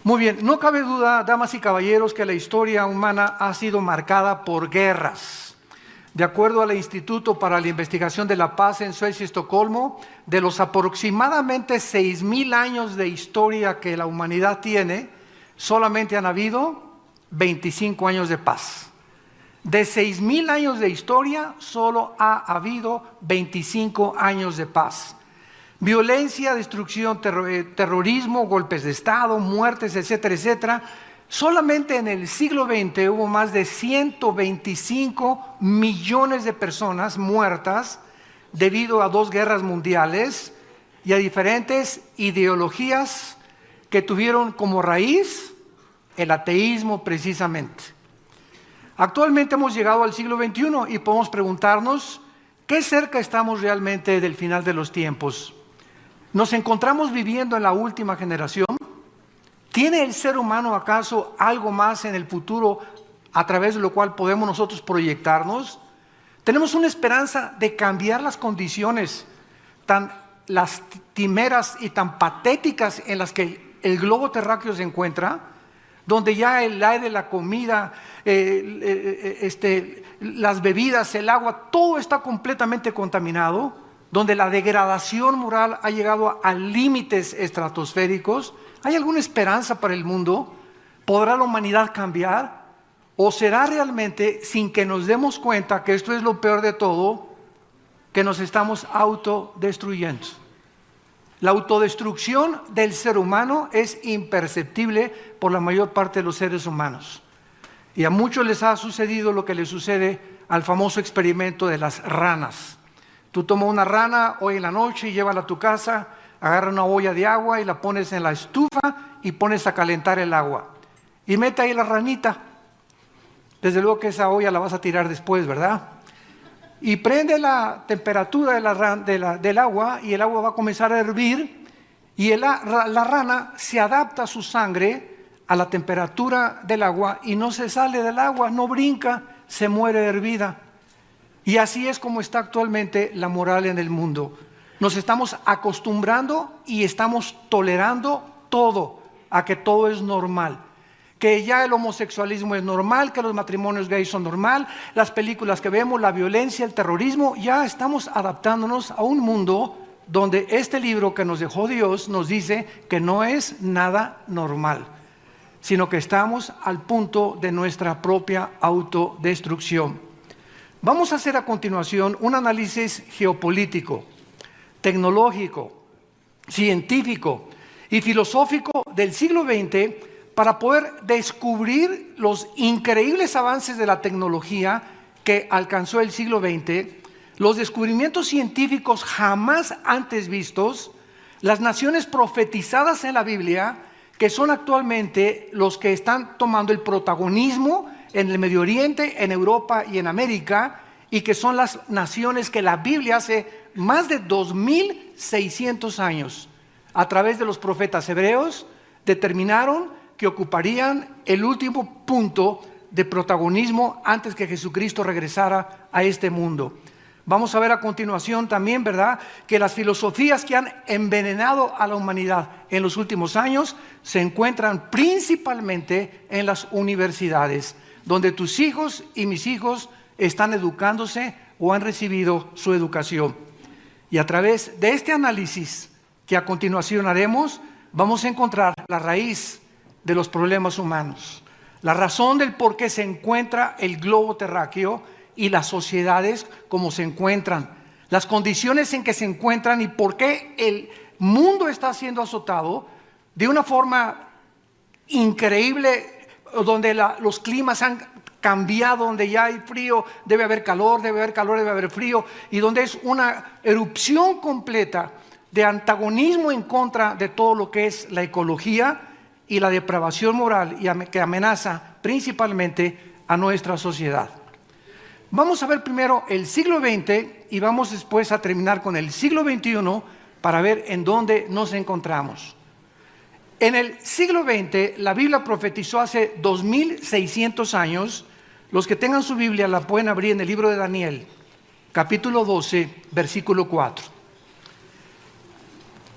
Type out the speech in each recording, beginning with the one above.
Muy bien, no cabe duda, damas y caballeros, que la historia humana ha sido marcada por guerras. De acuerdo al Instituto para la Investigación de la Paz en Suecia y Estocolmo, de los aproximadamente 6,000 años de historia que la humanidad tiene, solamente han habido 25 años de paz. De 6,000 años de historia, solo ha habido 25 años de paz. Violencia, destrucción, terrorismo, golpes de Estado, muertes, etcétera, etcétera. Solamente en el siglo XX hubo más de 125 millones de personas muertas debido a 2 guerras mundiales y a diferentes ideologías que tuvieron como raíz el ateísmo precisamente. Actualmente hemos llegado al siglo XXI y podemos preguntarnos qué cerca estamos realmente del final de los tiempos. ¿Nos encontramos viviendo en la última generación? ¿Tiene el ser humano acaso algo más en el futuro a través de lo cual podemos nosotros proyectarnos? ¿Tenemos una esperanza de cambiar las condiciones tan lastimeras y tan patéticas en las que el globo terráqueo se encuentra? Donde ya el aire, la comida, las bebidas, el agua, todo está completamente contaminado, donde la degradación moral ha llegado a límites estratosféricos. ¿Hay alguna esperanza para el mundo? ¿Podrá la humanidad cambiar? ¿O será realmente, sin que nos demos cuenta que esto es lo peor de todo, que nos estamos autodestruyendo? La autodestrucción del ser humano es imperceptible por la mayor parte de los seres humanos. Y a muchos les ha sucedido lo que le sucede al famoso experimento de las ranas. Tú tomas una rana hoy en la noche y llévala a tu casa, agarra una olla de agua y la pones en la estufa y pones a calentar el agua. Y mete ahí la ranita. Desde luego que esa olla la vas a tirar después, ¿verdad? Y prende la temperatura del agua y el agua va a comenzar a hervir y la rana se adapta a su sangre a la temperatura del agua y no se sale del agua, no brinca, se muere hervida. Y así es como está actualmente la moral en el mundo. Nos estamos acostumbrando y estamos tolerando todo, a que todo es normal. Que ya el homosexualismo es normal, que los matrimonios gays son normal, las películas que vemos, la violencia, el terrorismo, ya estamos adaptándonos a un mundo donde este libro que nos dejó Dios nos dice que no es nada normal, sino que estamos al punto de nuestra propia autodestrucción. Vamos a hacer a continuación un análisis geopolítico, tecnológico, científico y filosófico del siglo XX para poder descubrir los increíbles avances de la tecnología que alcanzó el siglo XX, los descubrimientos científicos jamás antes vistos, las naciones profetizadas en la Biblia, que son actualmente los que están tomando el protagonismo en el Medio Oriente, en Europa y en América, y que son las naciones que la Biblia hace más de 2,600 años, a través de los profetas hebreos, determinaron que ocuparían el último punto de protagonismo antes que Jesucristo regresara a este mundo. Vamos a ver a continuación también, ¿verdad?, que las filosofías que han envenenado a la humanidad en los últimos años se encuentran principalmente en las universidades, donde tus hijos y mis hijos están educándose o han recibido su educación. Y a través de este análisis que a continuación haremos, vamos a encontrar la raíz de los problemas humanos, la razón del por qué se encuentra el globo terráqueo y las sociedades como se encuentran, las condiciones en que se encuentran y por qué el mundo está siendo azotado de una forma increíble, donde los climas han cambiado, donde ya hay frío, debe haber calor, debe haber frío, y donde es una erupción completa de antagonismo en contra de todo lo que es la ecología y la depravación moral que amenaza principalmente a nuestra sociedad. Vamos a ver primero el siglo XX y vamos después a terminar con el siglo XXI para ver en dónde nos encontramos. En el siglo XX, la Biblia profetizó hace 2,600 años. Los que tengan su Biblia la pueden abrir en el libro de Daniel, capítulo 12, versículo 4.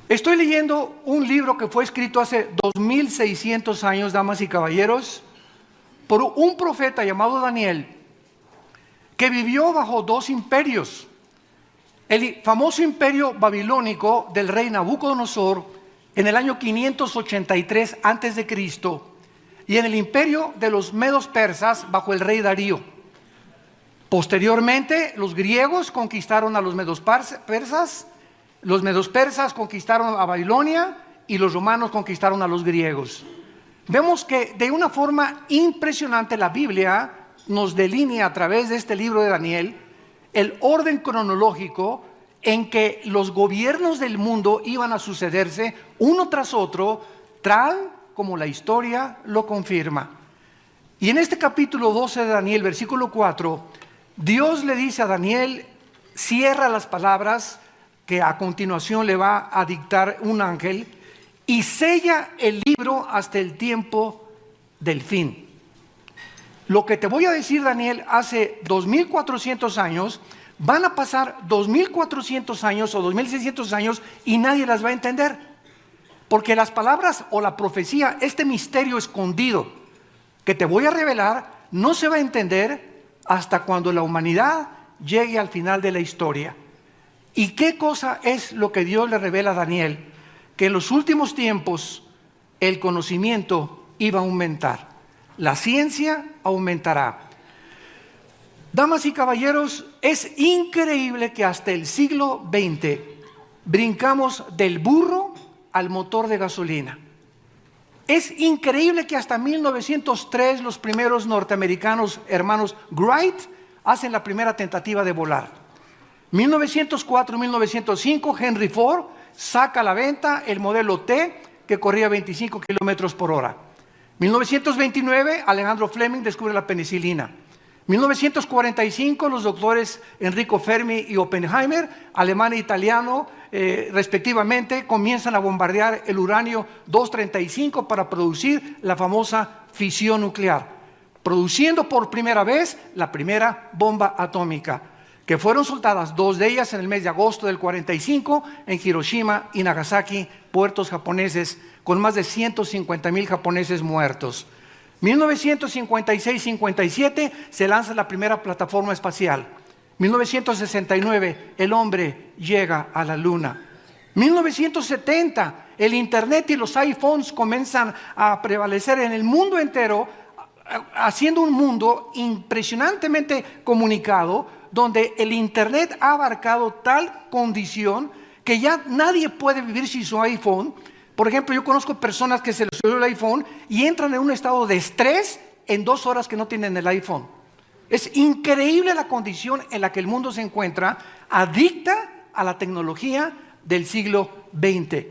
Estoy leyendo un libro que fue escrito hace 2600 años, damas y caballeros, por un profeta llamado Daniel, que vivió bajo dos imperios. El famoso imperio babilónico del rey Nabucodonosor en el año 583 a.C. y en el imperio de los medos persas bajo el rey Darío. Posteriormente, los griegos conquistaron a los medos persas, los medos persas conquistaron a Babilonia y los romanos conquistaron a los griegos. Vemos que de una forma impresionante la Biblia nos delinea a través de este libro de Daniel el orden cronológico en que los gobiernos del mundo iban a sucederse uno tras otro, tal como la historia lo confirma. Y en este capítulo 12 de Daniel, versículo 4, Dios le dice a Daniel, cierra las palabras que a continuación le va a dictar un ángel, y sella el libro hasta el tiempo del fin. Lo que te voy a decir, Daniel, hace 2400 años, van a pasar 2400 años o 2600 años y nadie las va a entender. Porque las palabras o la profecía, este misterio escondido que te voy a revelar, no se va a entender hasta cuando la humanidad llegue al final de la historia. ¿Y qué cosa es lo que Dios le revela a Daniel? Que en los últimos tiempos el conocimiento iba a aumentar, la ciencia aumentará. Damas y caballeros, es increíble que hasta el siglo XX brincamos del burro al motor de gasolina. Es increíble que hasta 1903 los primeros norteamericanos hermanos Wright hacen la primera tentativa de volar. 1904-1905 Henry Ford saca a la venta el modelo T que corría 25 kilómetros por hora. 1929 Alejandro Fleming descubre la penicilina. 1945 los doctores Enrico Fermi y Oppenheimer, alemán e italiano respectivamente, comienzan a bombardear el uranio 235 para producir la famosa fisión nuclear, produciendo por primera vez la primera bomba atómica, que fueron soltadas 2 de ellas en el mes de agosto del 45 en Hiroshima y Nagasaki, puertos japoneses, con más de 150,000 japoneses muertos. 1956-57 se lanza la primera plataforma espacial. 1969 el hombre llega a la luna. 1970 el internet y los iPhones comienzan a prevalecer en el mundo entero, haciendo un mundo impresionantemente comunicado, donde el internet ha abarcado tal condición que ya nadie puede vivir sin su iPhone. Por ejemplo, yo conozco personas que se les olvidó el iPhone y entran en un estado de estrés en 2 horas que no tienen el iPhone. Es increíble la condición en la que el mundo se encuentra, adicta a la tecnología del siglo XX.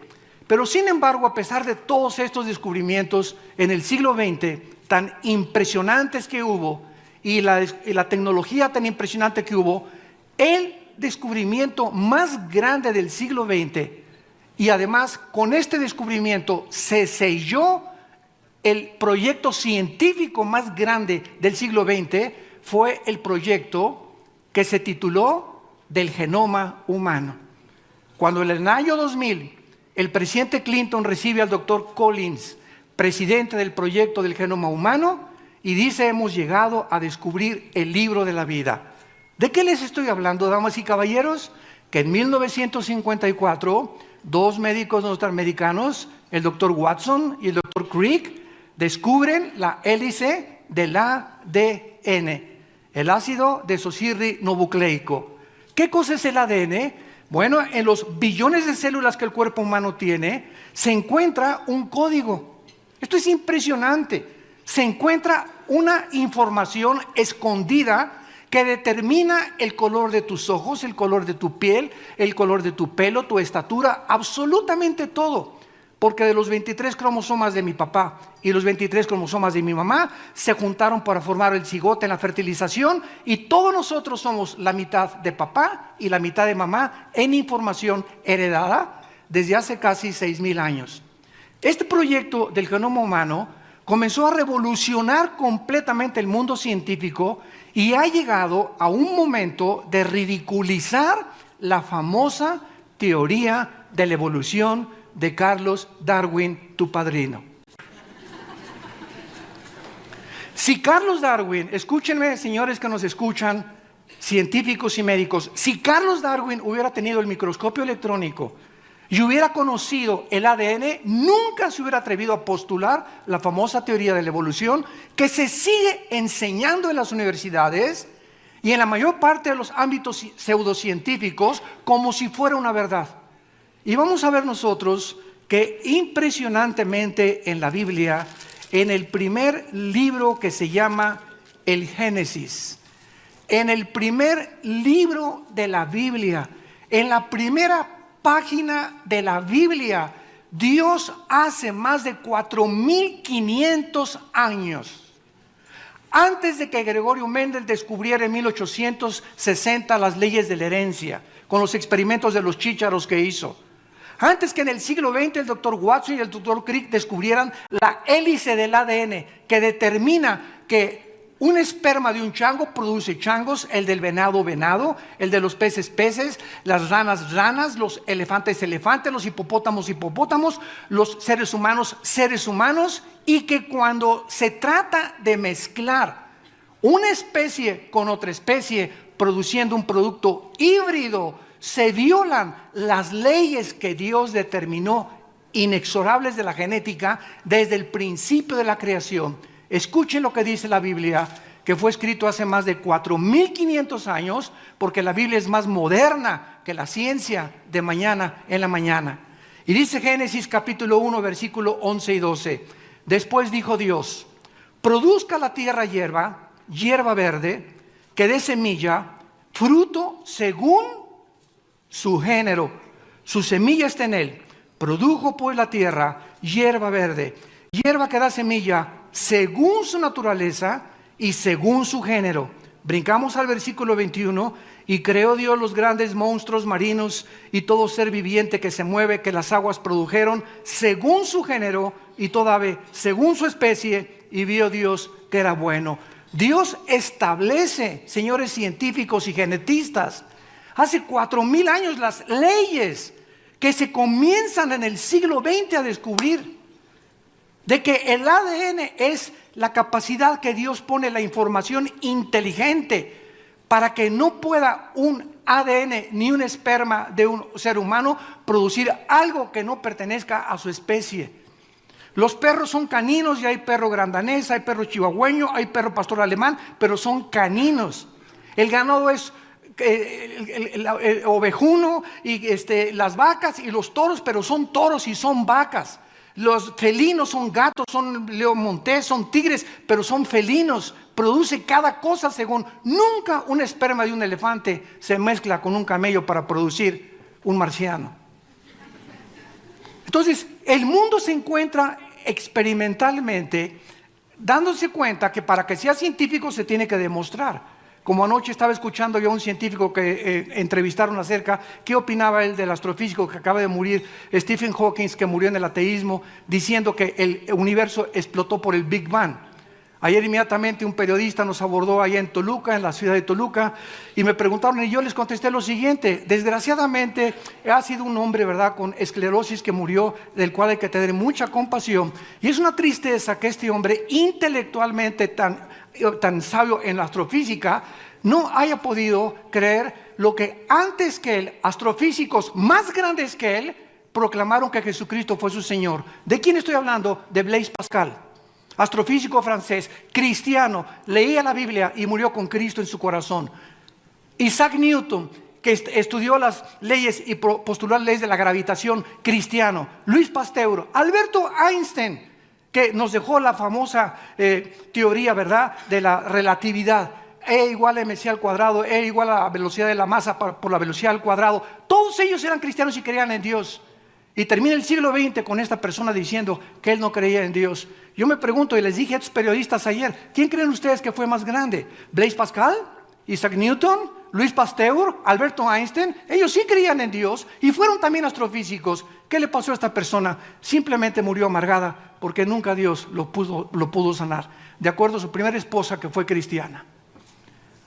Pero sin embargo, a pesar de todos estos descubrimientos en el siglo XX, tan impresionantes que hubo, y la tecnología tan impresionante que hubo, el descubrimiento más grande del siglo XX, y además con este descubrimiento se selló el proyecto científico más grande del siglo XX, fue el proyecto que se tituló del genoma humano. Cuando en el año 2000 el presidente Clinton recibe al doctor Collins, presidente del proyecto del genoma humano, y dice: hemos llegado a descubrir el libro de la vida. ¿De qué les estoy hablando, damas y caballeros? Que en 1954 2 médicos norteamericanos, el doctor Watson y el doctor Crick, descubren la hélice del ADN, el ácido desoxirribonucleico. ¿Qué cosa es el ADN? Bueno, en los billones de células que el cuerpo humano tiene, se encuentra un código. Esto es impresionante. Se encuentra una información escondida que determina el color de tus ojos, el color de tu piel, el color de tu pelo, tu estatura, absolutamente todo. Porque de los 23 cromosomas de mi papá y los 23 cromosomas de mi mamá se juntaron para formar el cigote en la fertilización, y todos nosotros somos la mitad de papá y la mitad de mamá en información heredada desde hace casi 6,000 años. Este proyecto del genoma humano comenzó a revolucionar completamente el mundo científico y ha llegado a un momento de ridiculizar la famosa teoría de la evolución de Carlos Darwin, tu padrino. Si Carlos Darwin, escúchenme señores que nos escuchan, científicos y médicos, si Carlos Darwin hubiera tenido el microscopio electrónico y hubiera conocido el ADN, nunca se hubiera atrevido a postular la famosa teoría de la evolución que se sigue enseñando en las universidades y en la mayor parte de los ámbitos pseudocientíficos como si fuera una verdad. Y vamos a ver nosotros que impresionantemente en la Biblia, en el primer libro que se llama el Génesis, en el primer libro de la Biblia, en la primera página de la Biblia, Dios hace más de 4.500 años, antes de que Gregorio Mendel descubriera en 1860 las leyes de la herencia, con los experimentos de los chícharos que hizo, antes que en el siglo XX el doctor Watson y el doctor Crick descubrieran la hélice del ADN que determina que un esperma de un chango produce changos, el del venado, venado, el de los peces, peces, las ranas, ranas, los elefantes, elefantes, los hipopótamos, hipopótamos, los seres humanos, seres humanos, y que cuando se trata de mezclar una especie con otra especie, produciendo un producto híbrido, se violan las leyes que Dios determinó, inexorables de la genética, desde el principio de la creación. Escuchen lo que dice la Biblia, que fue escrito hace más de 4.500 años, porque la Biblia es más moderna que la ciencia de mañana en la mañana. Y dice Génesis capítulo 1, versículo 11 y 12. Después dijo Dios: produzca la tierra hierba, hierba verde, que dé semilla, fruto según su género, su semilla está en él. Produjo pues la tierra hierba verde, hierba que da semilla según su naturaleza y según su género. Brincamos al versículo 21. Y creó Dios los grandes monstruos marinos y todo ser viviente que se mueve, que las aguas produjeron, según su género, y toda ave según su especie, y vio Dios que era bueno. Dios establece, señores científicos y genetistas, hace 4.000 años las leyes que se comienzan en el siglo XX a descubrir, de que el ADN es la capacidad que Dios pone, la información inteligente, para que no pueda un ADN ni un esperma de un ser humano producir algo que no pertenezca a su especie. Los perros son caninos y hay perro grandanés, hay perro chihuahueño, hay perro pastor alemán, pero son caninos. El ganado es el ovejuno y las vacas y los toros, pero son toros y son vacas. Los felinos son gatos, son león montés, son tigres, pero son felinos. Produce cada cosa según. Nunca un esperma de un elefante se mezcla con un camello para producir un marciano. Entonces, el mundo se encuentra experimentalmente dándose cuenta que para que sea científico se tiene que demostrar. Como anoche estaba escuchando yo a un científico que entrevistaron acerca qué opinaba él del astrofísico que acaba de morir, Stephen Hawking, que murió en el ateísmo, diciendo que el universo explotó por el Big Bang. Ayer inmediatamente un periodista nos abordó allá en Toluca, en la ciudad de Toluca, y me preguntaron y yo les contesté lo siguiente: desgraciadamente ha sido un hombre, ¿verdad?, con esclerosis que murió, del cual hay que tener mucha compasión, y es una tristeza que este hombre intelectualmente tan sabio en la astrofísica no haya podido creer lo que antes que él, astrofísicos más grandes que él, proclamaron que Jesucristo fue su Señor. ¿De quién estoy hablando? De Blaise Pascal, astrofísico francés, cristiano, leía la Biblia y murió con Cristo en su corazón. Isaac Newton, que estudió las leyes y postuló las leyes de la gravitación, cristiano. Luis Pasteur, Alberto Einstein, que nos dejó la famosa teoría, ¿verdad?, de la relatividad. E igual a mc al cuadrado, E igual a la velocidad de la masa por la velocidad al cuadrado. Todos ellos eran cristianos y creían en Dios. Y termina el siglo XX con esta persona diciendo que él no creía en Dios. Yo me pregunto, y les dije a estos periodistas ayer, ¿quién creen ustedes que fue más grande? ¿Blaise Pascal? ¿Isaac Newton? ¿Luis Pasteur? ¿Alberto Einstein? Ellos sí creían en Dios y fueron también astrofísicos. ¿Qué le pasó a esta persona? Simplemente murió amargada porque nunca Dios lo pudo sanar, de acuerdo a su primera esposa, que fue cristiana.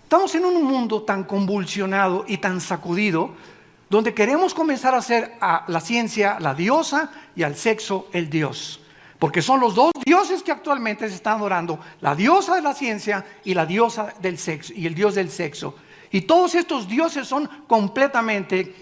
Estamos en un mundo tan convulsionado y tan sacudido donde queremos comenzar a hacer a la ciencia la diosa y al sexo el dios. Porque son los dos dioses que actualmente se están adorando, la diosa de la ciencia y la diosa del sexo, y el dios del sexo. Y todos estos dioses son completamente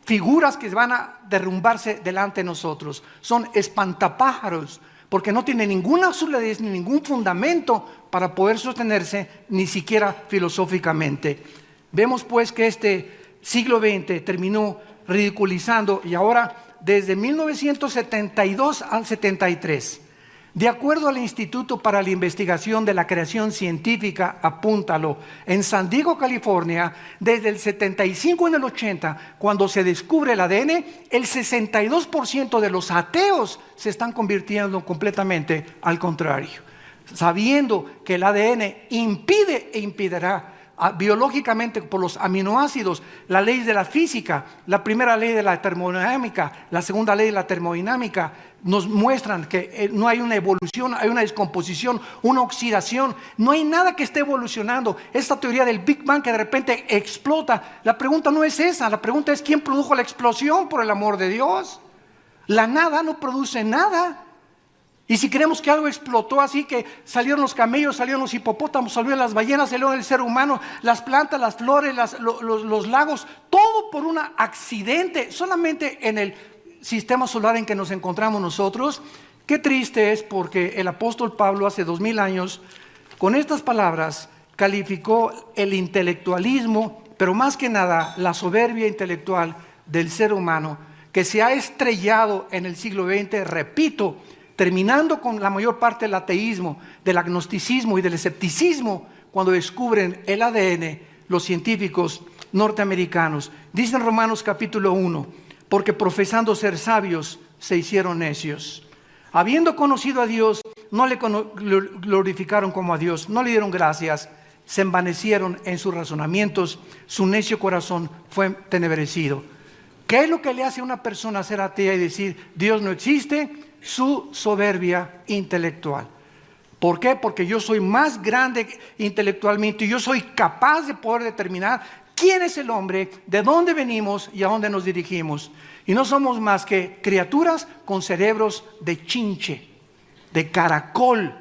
figuras que van a derrumbarse delante de nosotros. Son espantapájaros, porque no tienen ninguna solidez ni ningún fundamento para poder sostenerse, ni siquiera filosóficamente. Vemos pues que este siglo XX terminó ridiculizando, y ahora desde 1972 al 73, de acuerdo al Instituto para la Investigación de la Creación Científica, apúntalo, en San Diego, California, desde el 75 en el 80, cuando se descubre el ADN, el 62% de los ateos se están convirtiendo completamente al contrario, sabiendo que el ADN impide e impedirá biológicamente por los aminoácidos, la ley de la física, la primera ley de la termodinámica, la segunda ley de la termodinámica, nos muestran que no hay una evolución, hay una descomposición, una oxidación, no hay nada que esté evolucionando. Esta teoría del Big Bang que de repente explota, la pregunta no es esa, la pregunta es ¿quién produjo la explosión, por el amor de Dios? La nada no produce nada. Y si creemos que algo explotó así, que salieron los camellos, salieron los hipopótamos, salieron las ballenas, salió el ser humano, las plantas, las flores, los lagos, todo por un accidente, solamente en el sistema solar en que nos encontramos nosotros. Qué triste es, porque el apóstol Pablo hace 2000 años, con estas palabras, calificó el intelectualismo, pero más que nada la soberbia intelectual del ser humano, que se ha estrellado en el siglo XX, repito, terminando con la mayor parte del ateísmo, del agnosticismo y del escepticismo, cuando descubren el ADN los científicos norteamericanos. Dice en Romanos capítulo 1, porque profesando ser sabios, se hicieron necios. Habiendo conocido a Dios, no le glorificaron como a Dios, no le dieron gracias, se envanecieron en sus razonamientos, su necio corazón fue entenebrecido. ¿Qué es lo que le hace a una persona ser atea y decir Dios no existe? Su soberbia intelectual. ¿Por qué? Porque yo soy más grande intelectualmente y yo soy capaz de poder determinar quién es el hombre, de dónde venimos y a dónde nos dirigimos. Y no somos más que criaturas con cerebros de chinche, de caracol,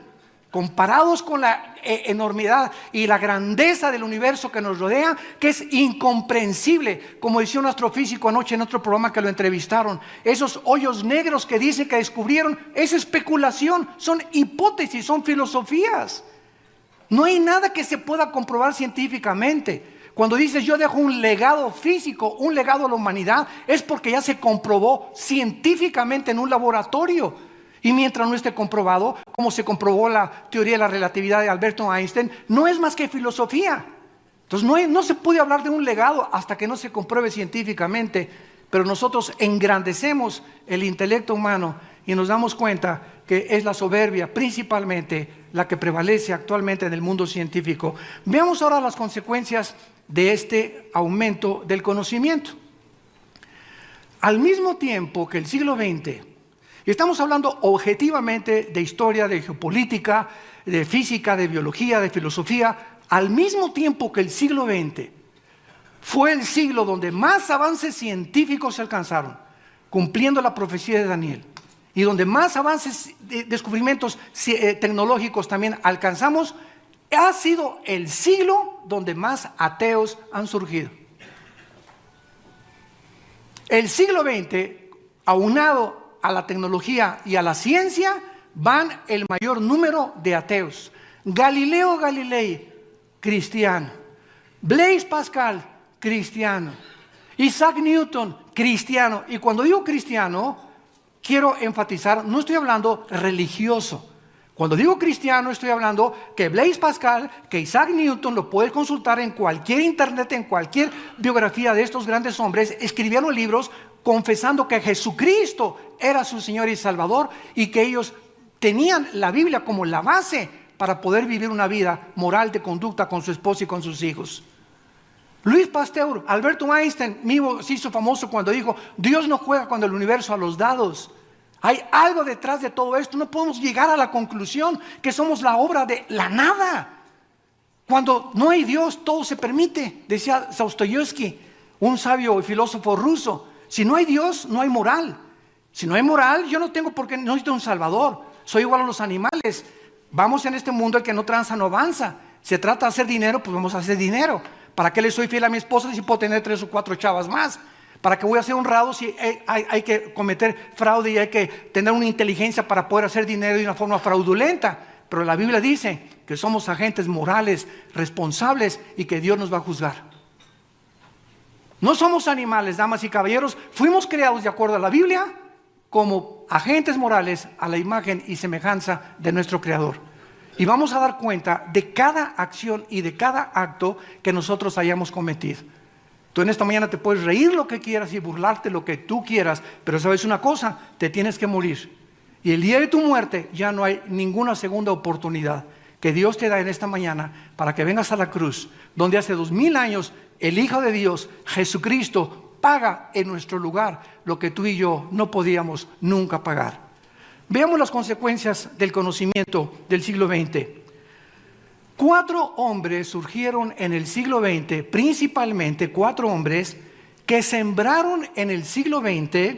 comparados con la enormidad y la grandeza del universo que nos rodea, que es incomprensible. Como decía un astrofísico anoche en otro programa que lo entrevistaron, esos hoyos negros que dicen que descubrieron es especulación, son hipótesis, son filosofías. No hay nada que se pueda comprobar científicamente. Cuando dices yo dejo un legado físico, un legado a la humanidad, es porque ya se comprobó científicamente en un laboratorio. Y mientras no esté comprobado, como se comprobó la teoría de la relatividad de Albert Einstein, no es más que filosofía. Entonces no se puede hablar de un legado hasta que no se compruebe científicamente. Pero nosotros engrandecemos el intelecto humano y nos damos cuenta que es la soberbia principalmente la que prevalece actualmente en el mundo científico. Veamos ahora las consecuencias de este aumento del conocimiento. Al mismo tiempo que el siglo XX, y estamos hablando objetivamente de historia, de geopolítica, de física, de biología, de filosofía, al mismo tiempo que el siglo XX fue el siglo donde más avances científicos se alcanzaron, cumpliendo la profecía de Daniel, y donde más avances, descubrimientos tecnológicos también alcanzamos, ha sido el siglo donde más ateos han surgido. El siglo XX, aunado a la tecnología y a la ciencia, van el mayor número de ateos. Galileo Galilei, cristiano. Blaise Pascal, cristiano. Isaac Newton, cristiano. Y cuando digo cristiano, quiero enfatizar, no estoy hablando religioso. Cuando digo cristiano, estoy hablando que Blaise Pascal, que Isaac Newton, lo puedes consultar en cualquier internet, en cualquier biografía de estos grandes hombres, escribieron libros confesando que Jesucristo era su Señor y Salvador, y que ellos tenían la Biblia como la base para poder vivir una vida moral de conducta con su esposa y con sus hijos. Louis Pasteur, Albert Einstein mismo se hizo famoso cuando dijo: Dios no juega con el universo a los dados. Hay algo detrás de todo esto. No podemos llegar a la conclusión que somos la obra de la nada. Cuando no hay Dios, todo se permite, decía Dostoyevsky. un sabio y filósofo ruso: si no hay Dios, no hay moral. Si no hay moral, yo no tengo por qué, no necesito un salvador. Soy igual a los animales. Vamos en este mundo, el que no tranza no avanza. Se trata de hacer dinero, pues vamos a hacer dinero. ¿Para qué le soy fiel a mi esposa si puedo tener 3 o 4 chavas más? ¿Para qué voy a ser honrado si hay que cometer fraude y hay que tener una inteligencia para poder hacer dinero de una forma fraudulenta? Pero la Biblia dice que somos agentes morales, responsables, y que Dios nos va a juzgar. No somos animales, damas y caballeros. Fuimos creados, de acuerdo a la Biblia, como agentes morales a la imagen y semejanza de nuestro Creador. Y vamos a dar cuenta de cada acción y de cada acto que nosotros hayamos cometido. Tú en esta mañana te puedes reír lo que quieras y burlarte lo que tú quieras, pero sabes una cosa: te tienes que morir. Y el día de tu muerte ya no hay ninguna segunda oportunidad que Dios te da en esta mañana para que vengas a la cruz, donde hace 2000 años el Hijo de Dios, Jesucristo, paga en nuestro lugar lo que tú y yo no podíamos nunca pagar. Veamos las consecuencias del conocimiento del siglo XX. 4 hombres surgieron en el siglo XX, principalmente 4 hombres que sembraron en el siglo XX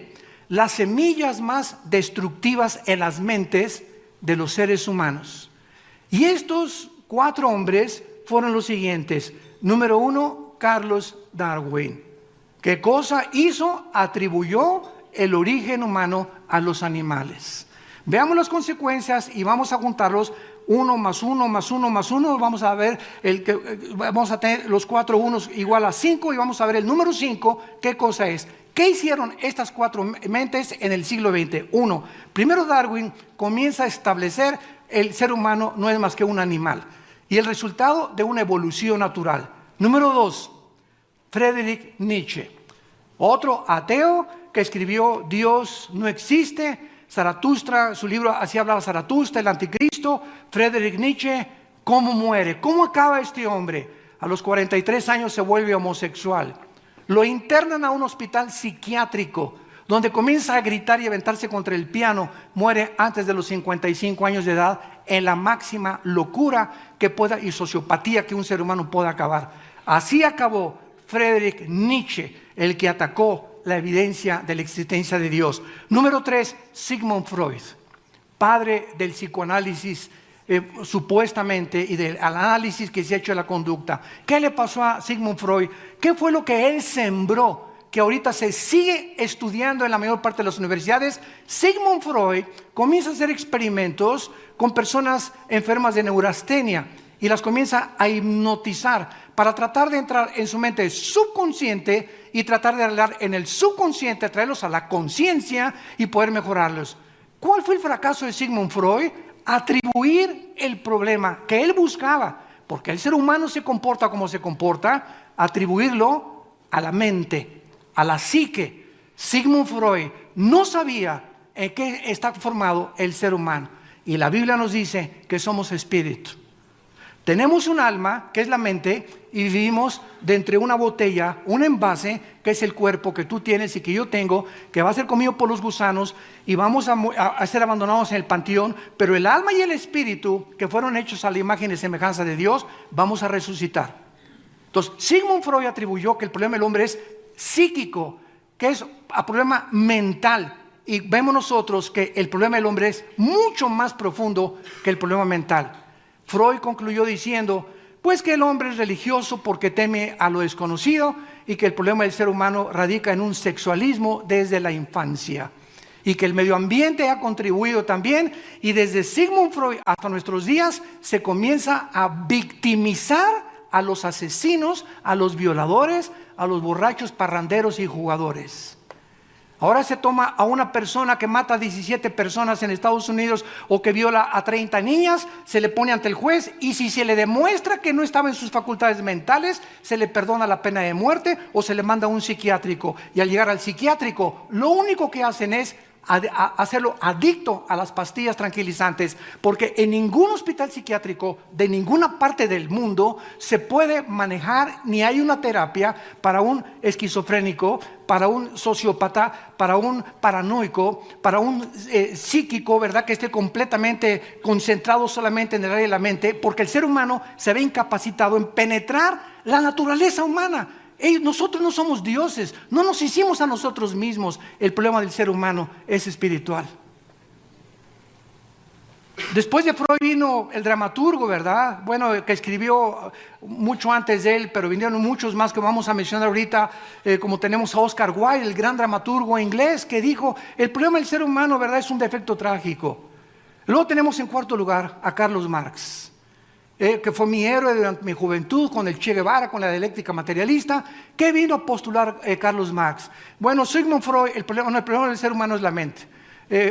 las semillas más destructivas en las mentes de los seres humanos. Y estos 4 hombres fueron los siguientes. Número 1, Charles Darwin. ¿Qué cosa hizo? Atribuyó el origen humano a los animales. Veamos las consecuencias y vamos a juntarlos. 1 más 1 más 1 más 1. Vamos a ver vamos a tener los 4 unos igual a 5, y vamos a ver el número 5. ¿Qué cosa es? ¿Qué hicieron estas 4 mentes en el siglo XX? 1. Primero, Darwin comienza a establecer el ser humano no es más que un animal, y el resultado de una evolución natural. Número 2, Friedrich Nietzsche, otro ateo que escribió Dios no existe. Zaratustra, su libro así hablaba Zaratustra, el anticristo. Friedrich Nietzsche, ¿cómo muere? ¿Cómo acaba este hombre? A los 43 años se vuelve homosexual. Lo internan a un hospital psiquiátrico, donde comienza a gritar y aventarse contra el piano. Muere antes de los 55 años de edad, en la máxima locura y sociopatía que un ser humano pueda acabar. Así acabó Friedrich Nietzsche, el que atacó la evidencia de la existencia de Dios. Número 3, Sigmund Freud, padre del psicoanálisis supuestamente, y del análisis que se ha hecho de la conducta. ¿Qué le pasó a Sigmund Freud? ¿Qué fue lo que él sembró, que ahorita se sigue estudiando en la mayor parte de las universidades? Sigmund Freud comienza a hacer experimentos con personas enfermas de neurastenia y las comienza a hipnotizar para tratar de entrar en su mente subconsciente y tratar de hablar en el subconsciente, traerlos a la conciencia y poder mejorarlos. ¿Cuál fue el fracaso de Sigmund Freud? Atribuir el problema que él buscaba, porque el ser humano se comporta como se comporta, atribuirlo a la mente, a la psique. Sigmund Freud no sabía en qué está formado el ser humano, y la Biblia nos dice que somos espíritu. Tenemos un alma, que es la mente, y vivimos dentro de una botella, un envase, que es el cuerpo que tú tienes y que yo tengo, que va a ser comido por los gusanos y vamos a ser abandonados en el panteón. Pero el alma y el espíritu, que fueron hechos a la imagen y semejanza de Dios, vamos a resucitar. Entonces, Sigmund Freud atribuyó que el problema del hombre es psíquico, que es un problema mental. Y vemos nosotros que el problema del hombre es mucho más profundo que el problema mental. Freud concluyó diciendo, pues, que el hombre es religioso porque teme a lo desconocido, y que el problema del ser humano radica en un sexualismo desde la infancia, y que el medio ambiente ha contribuido también. Y desde Sigmund Freud hasta nuestros días se comienza a victimizar a los asesinos, a los violadores, a los borrachos, parranderos y jugadores. Ahora se toma a una persona que mata a 17 personas en Estados Unidos o que viola a 30 niñas, se le pone ante el juez, y si se le demuestra que no estaba en sus facultades mentales, se le perdona la pena de muerte o se le manda a un psiquiátrico. Y al llegar al psiquiátrico, lo único que hacen es hacerlo adicto a las pastillas tranquilizantes, porque en ningún hospital psiquiátrico de ninguna parte del mundo se puede manejar, ni hay una terapia para un esquizofrénico, para un sociópata, para un paranoico, para un psíquico, ¿verdad?, que esté completamente concentrado solamente en el área de la mente, porque el ser humano se ve incapacitado en penetrar la naturaleza humana. Nosotros no somos dioses, no nos hicimos a nosotros mismos. El problema del ser humano es espiritual. Después de Freud vino el dramaturgo, ¿verdad? Bueno, que escribió mucho antes de él, pero vinieron muchos más que vamos a mencionar ahorita, como tenemos a Oscar Wilde, el gran dramaturgo inglés, que dijo, el problema del ser humano, ¿verdad?, es un defecto trágico. Luego tenemos en cuarto lugar a Carlos Marx, que fue mi héroe durante mi juventud, con el Che Guevara, con la dialéctica materialista. ¿Qué vino a postular Carlos Marx? Bueno, Sigmund Freud, el problema del ser humano es la mente.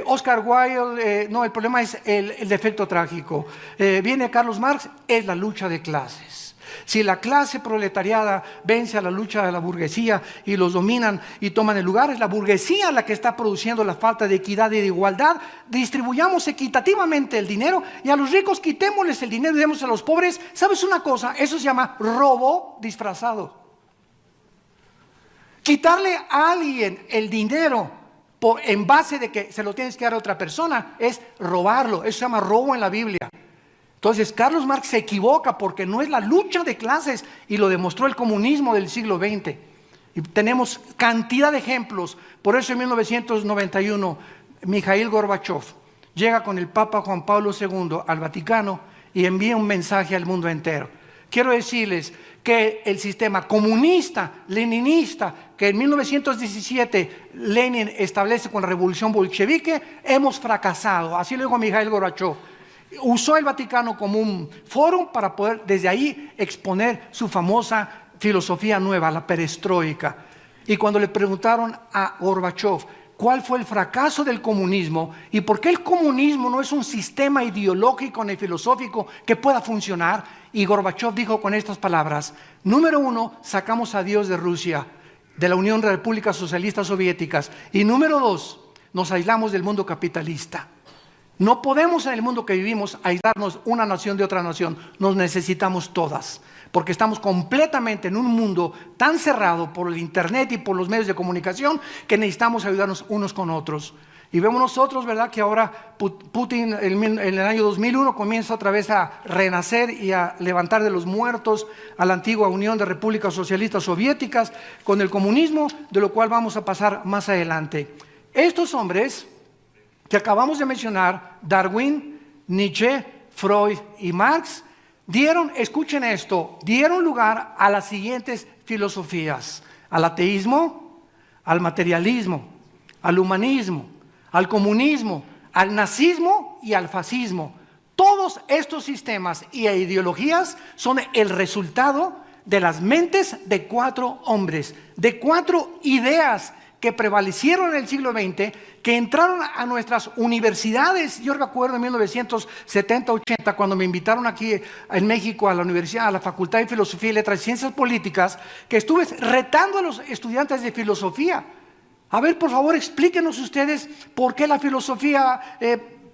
Oscar Wilde, no, el problema es el defecto trágico. Viene Carlos Marx, es la lucha de clases. Si la clase proletariada vence a la lucha de la burguesía y los dominan y toman el lugar, es la burguesía la que está produciendo la falta de equidad y de igualdad. Distribuyamos equitativamente el dinero y a los ricos quitémosles el dinero y demos a los pobres. ¿Sabes una cosa? Eso se llama robo disfrazado. Quitarle a alguien el dinero en base de que se lo tienes que dar a otra persona es robarlo. Eso se llama robo en la Biblia. Entonces Carlos Marx se equivoca porque no es la lucha de clases, y lo demostró el comunismo del siglo XX. Y tenemos cantidad de ejemplos. Por eso en 1991 Mikhail Gorbachev llega con el Papa Juan Pablo II al Vaticano y envía un mensaje al mundo entero. Quiero decirles que el sistema comunista, leninista, que en 1917 Lenin establece con la revolución bolchevique, hemos fracasado. Así lo dijo Mikhail Gorbachev. Usó el Vaticano como un foro para poder desde ahí exponer su famosa filosofía nueva, la perestroika. Y cuando le preguntaron a Gorbachev cuál fue el fracaso del comunismo y por qué el comunismo no es un sistema ideológico ni filosófico que pueda funcionar, y Gorbachev dijo con estas palabras: número uno, sacamos a Dios de Rusia, de la Unión de Repúblicas Socialistas Soviéticas, y número dos, nos aislamos del mundo capitalista. No podemos en el mundo que vivimos aislarnos una nación de otra nación, nos necesitamos todas, porque estamos completamente en un mundo tan cerrado por el internet y por los medios de comunicación que necesitamos ayudarnos unos con otros. Y vemos nosotros, ¿verdad?, que ahora Putin en el año 2001 comienza otra vez a renacer y a levantar de los muertos a la antigua Unión de Repúblicas Socialistas Soviéticas con el comunismo, de lo cual vamos a pasar más adelante. Estos hombres que acabamos de mencionar, Darwin, Nietzsche, Freud y Marx, escuchen esto, dieron lugar a las siguientes filosofías: al ateísmo, al materialismo, al humanismo, al comunismo, al nazismo y al fascismo. Todos estos sistemas y ideologías son el resultado de las mentes de 4 hombres, de 4 ideas que prevalecieron en el siglo XX, que entraron a nuestras universidades. Yo recuerdo en 1970-80, cuando me invitaron aquí en México a la universidad, a la Facultad de Filosofía y Letras y Ciencias Políticas, que estuve retando a los estudiantes de filosofía. A ver, por favor, explíquenos ustedes por qué la filosofía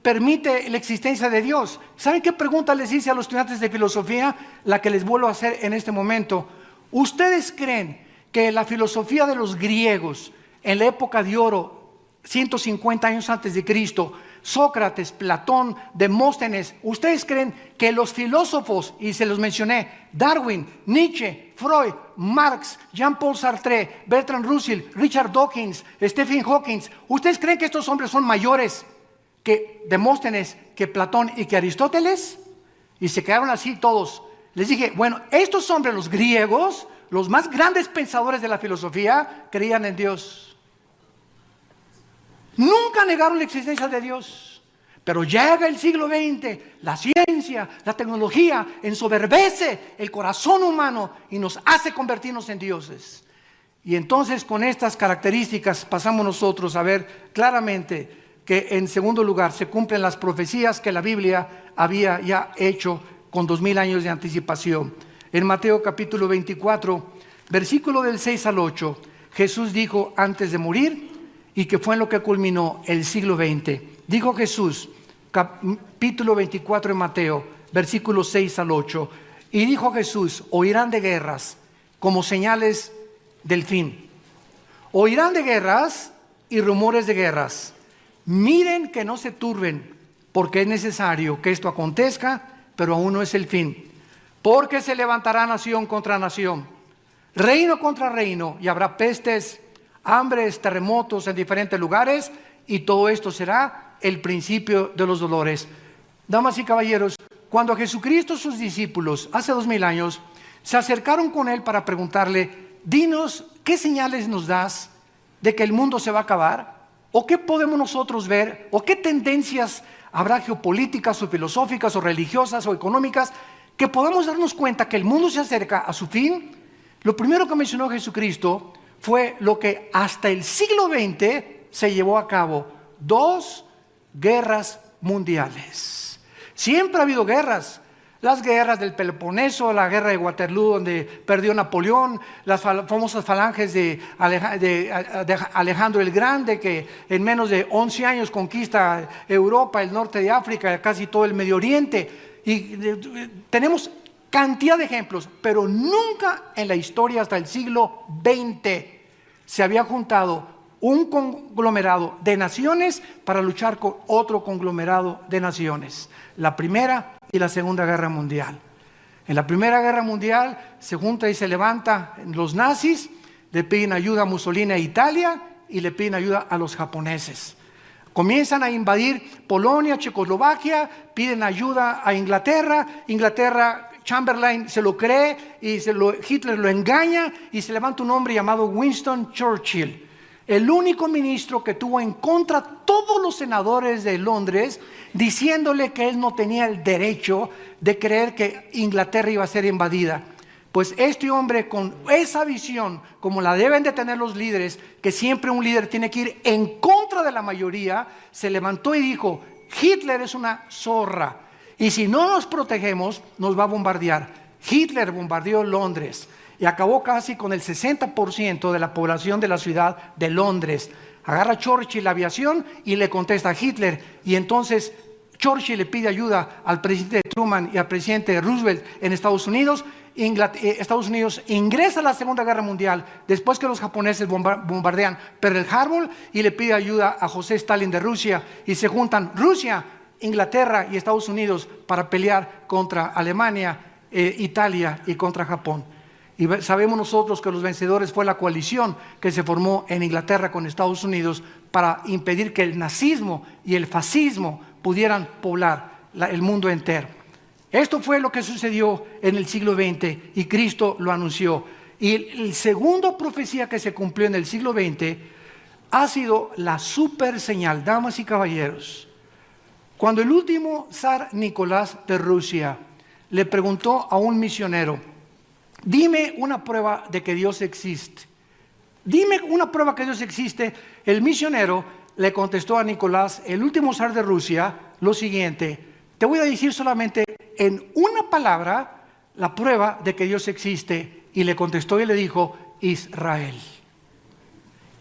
permite la existencia de Dios. ¿Saben qué pregunta les hice a los estudiantes de filosofía? La que les vuelvo a hacer en este momento. ¿Ustedes creen que la filosofía de los griegos en la época de oro, 150 años antes de Cristo, Sócrates, Platón, Demóstenes, ustedes creen que los filósofos, y se los mencioné, Darwin, Nietzsche, Freud, Marx, Jean-Paul Sartre, Bertrand Russell, Richard Dawkins, Stephen Hawking, ustedes creen que estos hombres son mayores que Demóstenes, que Platón y que Aristóteles? Y se quedaron así todos. Les dije, bueno, estos hombres, los griegos, los más grandes pensadores de la filosofía, creían en Dios. Nunca negaron la existencia de Dios. Pero llega el siglo XX, la ciencia, la tecnología ensoberbece el corazón humano y nos hace convertirnos en dioses. Y entonces con estas características pasamos nosotros a ver claramente que en segundo lugar se cumplen las profecías que la Biblia había ya hecho con 2000 años de anticipación. En Mateo capítulo 24, versículo del 6 al 8, Jesús dijo antes de morir, y que fue en lo que culminó el siglo XX. Dijo Jesús, capítulo 24 de Mateo, versículos 6 al 8. Y dijo Jesús: oirán de guerras como señales del fin. Oirán de guerras y rumores de guerras. Miren que no se turben, porque es necesario que esto acontezca, pero aún no es el fin. Porque se levantará nación contra nación, reino contra reino, y habrá pestes, hambres, terremotos en diferentes lugares, y todo esto será el principio de los dolores. Damas y caballeros, cuando Jesucristo y sus discípulos, hace 2000 años, se acercaron con él para preguntarle: dinos, ¿qué señales nos das de que el mundo se va a acabar? ¿O qué podemos nosotros ver? ¿O qué tendencias habrá geopolíticas o filosóficas o religiosas o económicas que podamos darnos cuenta que el mundo se acerca a su fin? Lo primero que mencionó Jesucristo fue lo que hasta el siglo XX se llevó a cabo: 2 guerras mundiales. Siempre ha habido guerras. Las guerras del Peloponeso, la guerra de Waterloo donde perdió Napoleón, las famosas falanges de Alejandro el Grande, que en menos de 11 años conquista Europa, el norte de África, casi todo el Medio Oriente. Y tenemos cantidad de ejemplos, pero nunca en la historia hasta el siglo XX se había juntado un conglomerado de naciones para luchar con otro conglomerado de naciones. La Primera y la Segunda Guerra Mundial. En la Primera Guerra Mundial se junta y se levanta los nazis, le piden ayuda a Mussolini e Italia y le piden ayuda a los japoneses. Comienzan a invadir Polonia, Checoslovaquia, piden ayuda a Inglaterra. Chamberlain se lo cree y Hitler lo engaña y se levanta un hombre llamado Winston Churchill, el único ministro que tuvo en contra todos los senadores de Londres, diciéndole que él no tenía el derecho de creer que Inglaterra iba a ser invadida. Pues este hombre, con esa visión, como la deben de tener los líderes, que siempre un líder tiene que ir en contra de la mayoría, se levantó y dijo: Hitler es una zorra, y si no nos protegemos, nos va a bombardear. Hitler bombardeó Londres y acabó casi con el 60% de la población de la ciudad de Londres. Agarra Churchill la aviación y le contesta a Hitler, y entonces Churchill le pide ayuda al presidente Truman y al presidente Roosevelt en Estados Unidos. Estados Unidos ingresa a la Segunda Guerra Mundial después que los japoneses bombardean Pearl Harbor, y le pide ayuda a José Stalin de Rusia, y se juntan Rusia, Inglaterra y Estados Unidos para pelear contra Alemania, Italia y contra Japón. Y sabemos nosotros que los vencedores fue la coalición que se formó en Inglaterra con Estados Unidos para impedir que el nazismo y el fascismo pudieran poblar el mundo entero. Esto fue lo que sucedió en el siglo XX y Cristo lo anunció. Y la segunda profecía que se cumplió en el siglo XX ha sido la super señal. Damas y caballeros, cuando el último zar Nicolás de Rusia le preguntó a un misionero: dime una prueba de que Dios existe. Dime una prueba que Dios existe. El misionero le contestó a Nicolás, el último zar de Rusia, lo siguiente: te voy a decir solamente en una palabra la prueba de que Dios existe. Y le contestó y le dijo: Israel.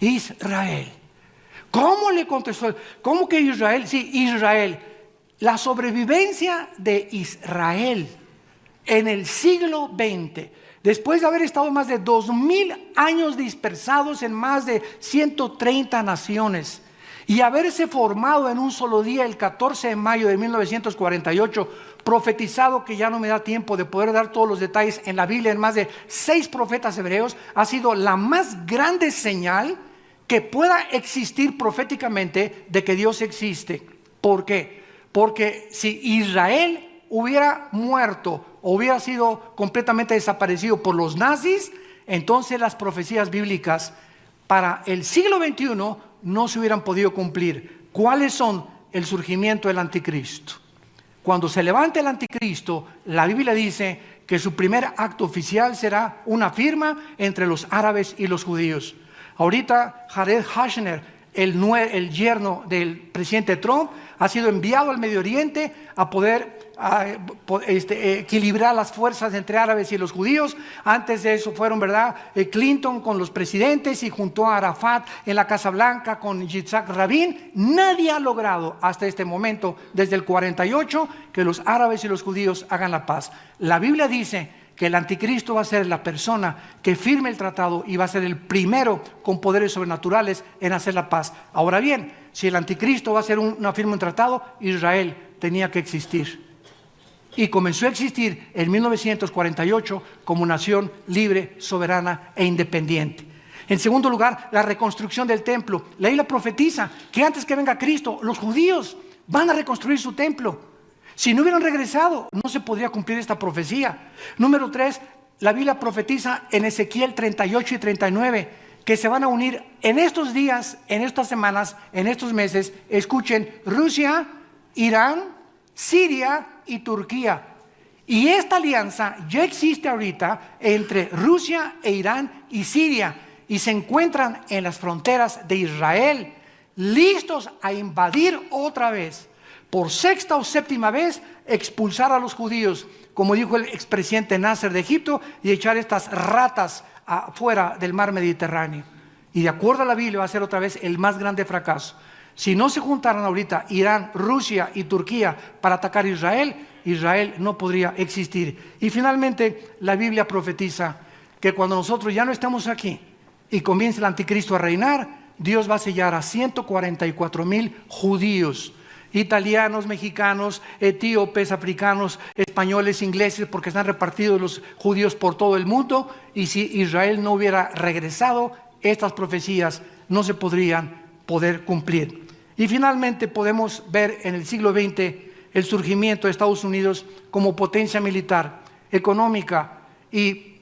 Israel. ¿Cómo le contestó? ¿Cómo que Israel? Sí, Israel. La sobrevivencia de Israel en el siglo XX, después de haber estado más de 2000 años dispersados en más de 130 naciones y haberse formado en un solo día, el 14 de mayo de 1948, profetizado, que ya no me da tiempo de poder dar todos los detalles, en la Biblia en más de 6 profetas hebreos, ha sido la más grande señal que pueda existir proféticamente de que Dios existe. ¿Por qué? Porque si Israel hubiera muerto o hubiera sido completamente desaparecido por los nazis, entonces las profecías bíblicas para el siglo XXI no se hubieran podido cumplir. ¿Cuáles son? El surgimiento del anticristo. Cuando se levante el anticristo, la Biblia dice que su primer acto oficial será una firma entre los árabes y los judíos. Ahorita Jared Kushner, el yerno del presidente Trump, ha sido enviado al Medio Oriente a poder equilibrar las fuerzas entre árabes y los judíos. Antes de eso fueron, Clinton con los presidentes, y junto a Arafat en la Casa Blanca con Yitzhak Rabin. Nadie ha logrado hasta este momento, desde el 48, que los árabes y los judíos hagan la paz. La Biblia dice que el anticristo va a ser la persona que firme el tratado y va a ser el primero con poderes sobrenaturales en hacer la paz. Ahora bien, si el anticristo va a ser una firma, un tratado, Israel tenía que existir. y comenzó a existir en 1948 como nación libre, soberana e independiente. En segundo lugar, la reconstrucción del templo. La Biblia profetiza que antes que venga Cristo, los judíos van a reconstruir su templo. Si no hubieran regresado, no se podría cumplir esta profecía. Número 3, la Biblia profetiza en Ezequiel 38 y 39 que se van a unir en estos días, en estas semanas, en estos meses. Escuchen, Rusia, Irán, Siria y Turquía. Y esta alianza ya existe ahorita entre Rusia e Irán y Siria, y se encuentran en las fronteras de Israel, listos a invadir otra vez, por sexta o séptima vez, expulsar a los judíos, como dijo el expresidente Nasser de Egipto, y echar estas ratas afuera del mar Mediterráneo. Y de acuerdo a la Biblia va a ser otra vez el más grande fracaso. Si no se juntaran ahorita Irán, Rusia y Turquía para atacar a Israel, Israel no podría existir. Y finalmente la Biblia profetiza que cuando nosotros ya no estemos aquí y comience el anticristo a reinar, Dios va a sellar a 144,000 judíos, italianos, mexicanos, etíopes, africanos, españoles, ingleses, porque están repartidos los judíos por todo el mundo. Y si Israel no hubiera regresado, estas profecías no se podrían poder cumplir. Y finalmente podemos ver en el siglo XX el surgimiento de Estados Unidos como potencia militar, económica y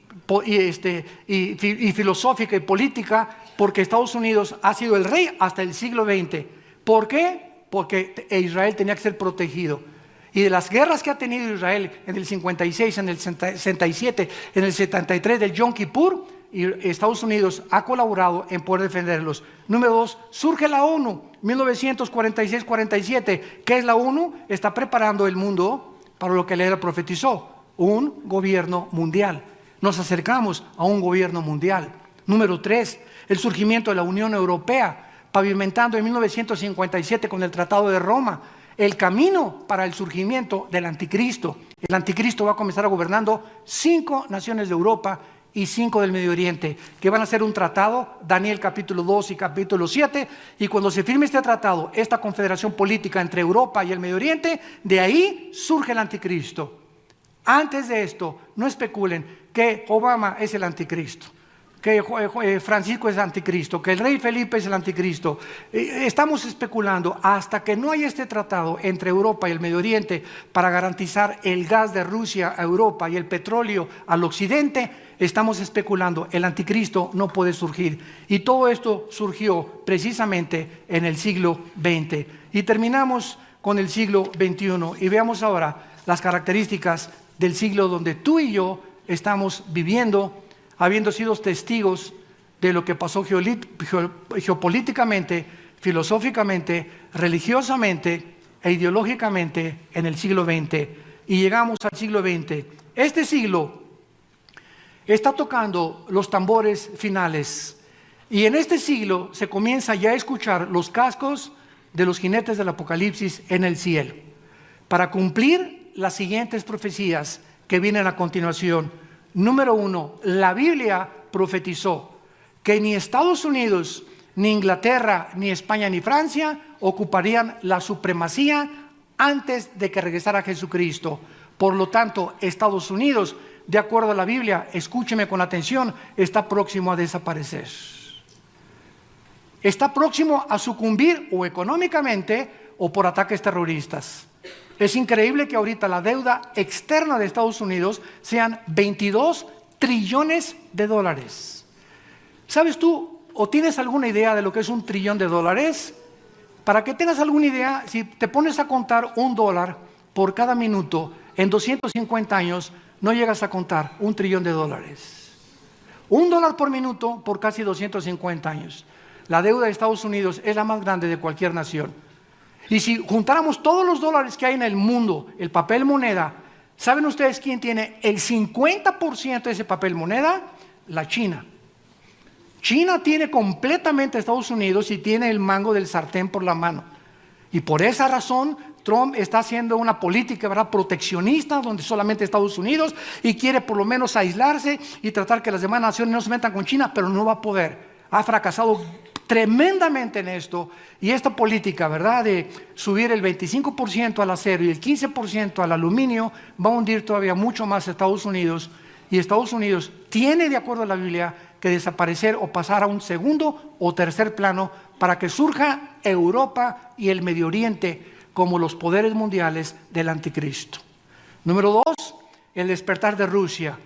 filosófica y política, porque Estados Unidos ha sido el rey hasta el siglo XX. ¿Por qué? Porque Israel tenía que ser protegido. Y de las guerras que ha tenido Israel en el 56, en el 67, en el 73 del Yom Kippur, y Estados Unidos ha colaborado en poder defenderlos. Número 2, surge la ONU, 1946-47. ¿Qué es la ONU? Está preparando el mundo para lo que Lea profetizó, un gobierno mundial. Nos acercamos a un gobierno mundial. Número 3, el surgimiento de la Unión Europea, pavimentando en 1957 con el Tratado de Roma el camino para el surgimiento del anticristo. El anticristo va a comenzar gobernando 5 naciones de Europa y 5 del Medio Oriente, que van a hacer un tratado, Daniel capítulo 2 y capítulo 7, y cuando se firme este tratado, esta confederación política entre Europa y el Medio Oriente, de ahí surge el anticristo. Antes de esto, no especulen que Obama es el anticristo, que Francisco es el anticristo, que el rey Felipe es el anticristo. Estamos especulando hasta que no haya este tratado entre Europa y el Medio Oriente para garantizar el gas de Rusia a Europa y el petróleo al occidente. Estamos especulando, el anticristo no puede surgir. Y todo esto surgió precisamente en el siglo XX. Y terminamos con el siglo XXI y veamos ahora las características del siglo donde tú y yo estamos viviendo, habiendo sido testigos de lo que pasó geopolíticamente, filosóficamente, religiosamente e ideológicamente en el siglo XX. Y llegamos al siglo XX. Este siglo está tocando los tambores finales. Y en este siglo se comienza ya a escuchar los cascos de los jinetes del Apocalipsis en el cielo, para cumplir las siguientes profecías que vienen a continuación. Número 1, la Biblia profetizó que ni Estados Unidos, ni Inglaterra, ni España, ni Francia ocuparían la supremacía antes de que regresara Jesucristo. Por lo tanto, Estados Unidos, de acuerdo a la Biblia, escúcheme con atención, está próximo a desaparecer. Está próximo a sucumbir o económicamente o por ataques terroristas. Es increíble que ahorita la deuda externa de Estados Unidos sean 22 trillones de dólares. ¿Sabes tú o tienes alguna idea de lo que es $1 trillón? Para que tengas alguna idea, si te pones a contar $1 por cada minuto, en 250 años no llegas a contar $1 trillón. $1 por minuto por casi 250 años. La deuda de Estados Unidos es la más grande de cualquier nación. Y si juntáramos todos los dólares que hay en el mundo, el papel moneda, ¿saben ustedes quién tiene el 50% de ese papel moneda? La China. China tiene completamente a Estados Unidos y tiene el mango del sartén por la mano. Y por esa razón Trump está haciendo una política, ¿verdad?, proteccionista, donde solamente Estados Unidos, y quiere por lo menos aislarse y tratar que las demás naciones no se metan con China, pero no va a poder. Ha fracasado tremendamente en esto, y esta política, ¿verdad?, de subir el 25% al acero y el 15% al aluminio, va a hundir todavía mucho más a Estados Unidos, y Estados Unidos tiene, de acuerdo a la Biblia, que desaparecer o pasar a un segundo o tercer plano para que surja Europa y el Medio Oriente como los poderes mundiales del anticristo. Número 2, el despertar de Rusia.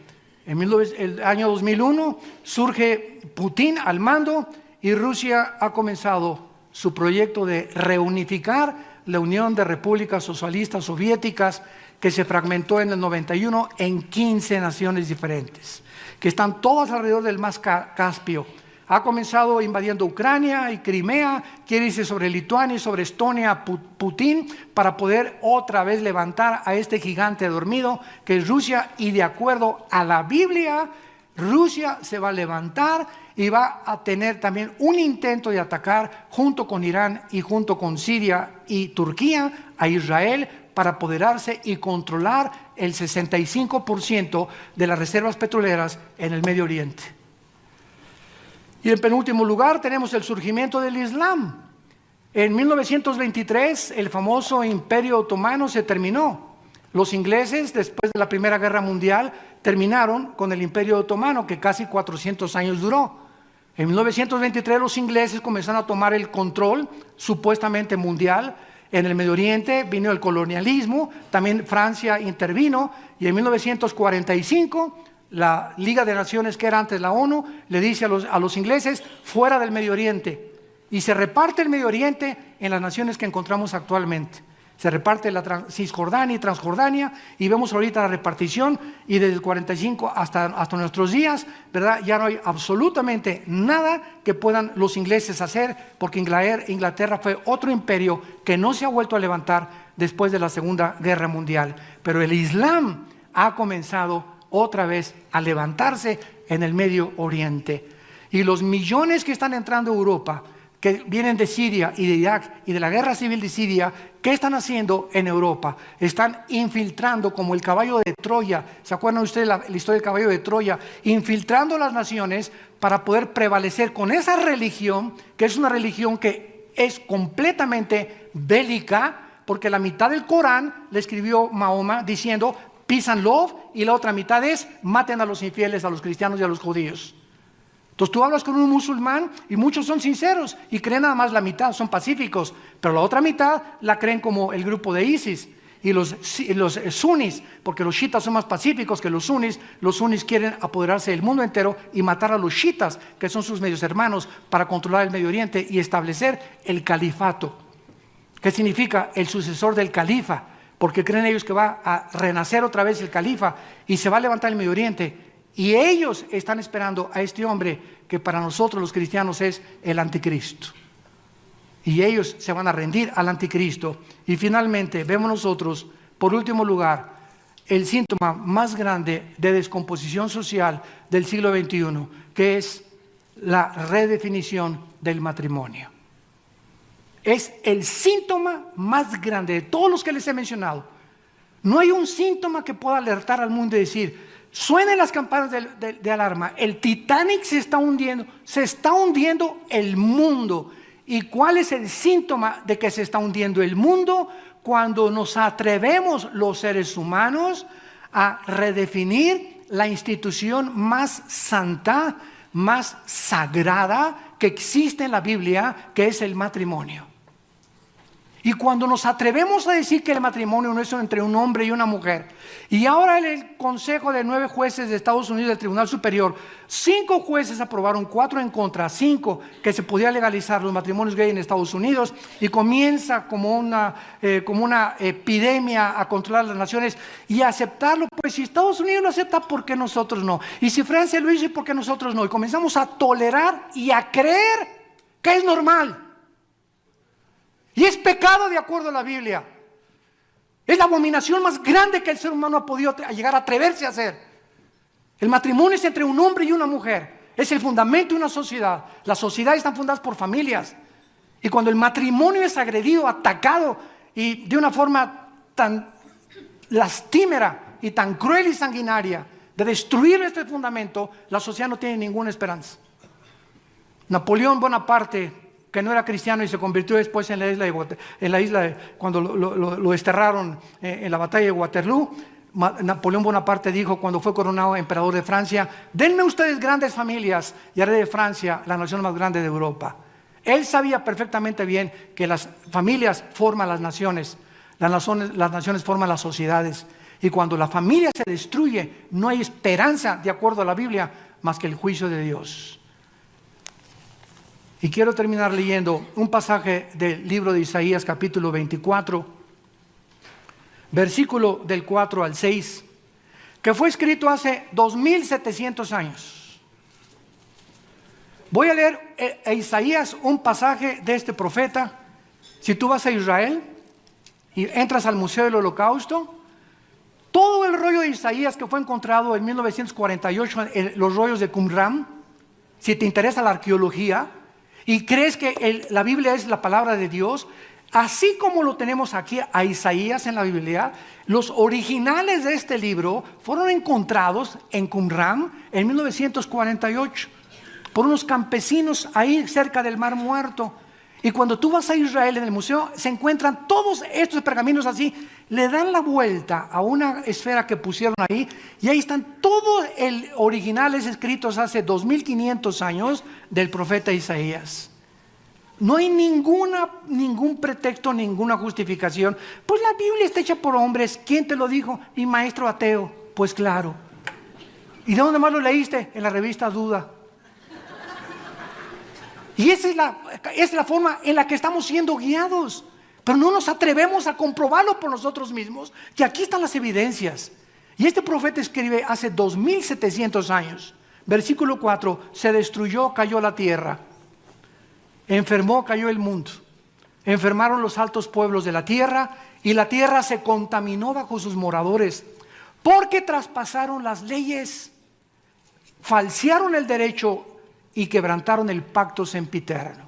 En el año 2001 surge Putin al mando y Rusia ha comenzado su proyecto de reunificar la Unión de Repúblicas Socialistas Soviéticas, que se fragmentó en el 91 en 15 naciones diferentes, que están todas alrededor del mar Caspio. Ha comenzado invadiendo Ucrania y Crimea, quiere irse sobre Lituania y sobre Estonia Putin para poder otra vez levantar a este gigante dormido que es Rusia, y de acuerdo a la Biblia, Rusia se va a levantar y va a tener también un intento de atacar junto con Irán y junto con Siria y Turquía a Israel para apoderarse y controlar el 65% de las reservas petroleras en el Medio Oriente. Y en penúltimo lugar tenemos el surgimiento del Islam. En 1923 el famoso Imperio Otomano se terminó. Los ingleses, después de la Primera Guerra Mundial, terminaron con el Imperio Otomano, que casi 400 años duró. En 1923 los ingleses comenzaron a tomar el control supuestamente mundial. En el Medio Oriente vino el colonialismo, también Francia intervino, y en 1945 la Liga de Naciones, que era antes la ONU, le dice a los ingleses: fuera del Medio Oriente, y se reparte el Medio Oriente en las naciones que encontramos actualmente. Se reparte la Cisjordania y Transjordania, y vemos ahorita la repartición, y desde el 45 hasta nuestros días, ¿verdad?, ya no hay absolutamente nada que puedan los ingleses hacer, porque Inglaterra fue otro imperio que no se ha vuelto a levantar después de la Segunda Guerra Mundial. Pero el Islam ha comenzado otra vez a levantarse en el Medio Oriente, y los millones que están entrando a Europa, que vienen de Siria y de Irak y de la guerra civil de Siria, ¿qué están haciendo en Europa? Están infiltrando como el caballo de Troya. ¿Se acuerdan ustedes la historia del caballo de Troya? Infiltrando las naciones para poder prevalecer con esa religión, que es una religión que es completamente bélica, porque la mitad del Corán le escribió Mahoma diciendo peace and love, y la otra mitad es maten a los infieles, a los cristianos y a los judíos. Entonces tú hablas con un musulmán y muchos son sinceros y creen nada más la mitad, son pacíficos, pero la otra mitad la creen como el grupo de ISIS y los sunis, porque los chiitas son más pacíficos que los sunis quieren apoderarse del mundo entero y matar a los chiitas, que son sus medios hermanos, para controlar el Medio Oriente y establecer el califato. ¿Qué significa? El sucesor del califa, porque creen ellos que va a renacer otra vez el califa y se va a levantar el Medio Oriente. Y ellos están esperando a este hombre que para nosotros los cristianos es el anticristo. Y ellos se van a rendir al anticristo. Y finalmente vemos nosotros, por último lugar, el síntoma más grande de descomposición social del siglo XXI, que es la redefinición del matrimonio. Es el síntoma más grande de todos los que les he mencionado. No hay un síntoma que pueda alertar al mundo y decir: suenen las campanas de alarma, el Titanic se está hundiendo el mundo. ¿Y cuál es el síntoma de que se está hundiendo el mundo? Cuando nos atrevemos los seres humanos a redefinir la institución más santa, más sagrada que existe en la Biblia, que es el matrimonio. Y cuando nos atrevemos a decir que el matrimonio no es entre un hombre y una mujer, y ahora el consejo de 9 jueces de Estados Unidos del Tribunal Superior, 5 jueces aprobaron, 4 en contra, 5 que se podía legalizar los matrimonios gay en Estados Unidos, y comienza como una epidemia a controlar las naciones y a aceptarlo. Pues si Estados Unidos lo acepta, ¿por qué nosotros no? Y si Francia lo hizo, ¿por qué nosotros no? Y comenzamos a tolerar y a creer que es normal. Y es pecado de acuerdo a la Biblia. Es la abominación más grande que el ser humano ha podido llegar a atreverse a hacer. El matrimonio es entre un hombre y una mujer. Es el fundamento de una sociedad. Las sociedades están fundadas por familias. Y cuando el matrimonio es agredido, atacado, y de una forma tan lastimera y tan cruel y sanguinaria, de destruir este fundamento, la sociedad no tiene ninguna esperanza. Napoleón Bonaparte, que no era cristiano y se convirtió después en la isla cuando lo desterraron en la batalla de Waterloo. Napoleón Bonaparte dijo cuando fue coronado emperador de Francia: denme ustedes grandes familias y haré de Francia la nación más grande de Europa. Él sabía perfectamente bien que las familias forman las naciones, las naciones forman las sociedades, y cuando la familia se destruye no hay esperanza, de acuerdo a la Biblia, más que el juicio de Dios. Y quiero terminar leyendo un pasaje del libro de Isaías capítulo 24, versículo del 4 al 6, que fue escrito hace 2700 años. Voy a leer a Isaías un pasaje de este profeta. Si tú vas a Israel y entras al Museo del Holocausto, todo el rollo de Isaías que fue encontrado en 1948 en los rollos de Qumran, si te interesa la arqueología y crees que la Biblia es la palabra de Dios, así como lo tenemos aquí a Isaías en la Biblia, los originales de este libro fueron encontrados en Qumran en 1948 por unos campesinos ahí cerca del Mar Muerto. Y cuando tú vas a Israel en el museo se encuentran todos estos pergaminos así, le dan la vuelta a una esfera que pusieron ahí y ahí están todos originales escritos hace 2500 años del profeta Isaías. No hay ningún pretexto, ninguna justificación. Pues la Biblia está hecha por hombres. ¿Quién te lo dijo? Mi maestro ateo. Pues claro. ¿Y de dónde más lo leíste? En la revista Duda. Y esa es la forma en la que estamos siendo guiados. Pero no nos atrevemos a comprobarlo por nosotros mismos, que aquí están las evidencias. Y este profeta escribe hace 2700 años. Versículo 4, se destruyó, cayó la tierra. Enfermó, cayó el mundo. Enfermaron los altos pueblos de la tierra y la tierra se contaminó bajo sus moradores, porque traspasaron las leyes, falsearon el derecho y quebrantaron el pacto sempiterno.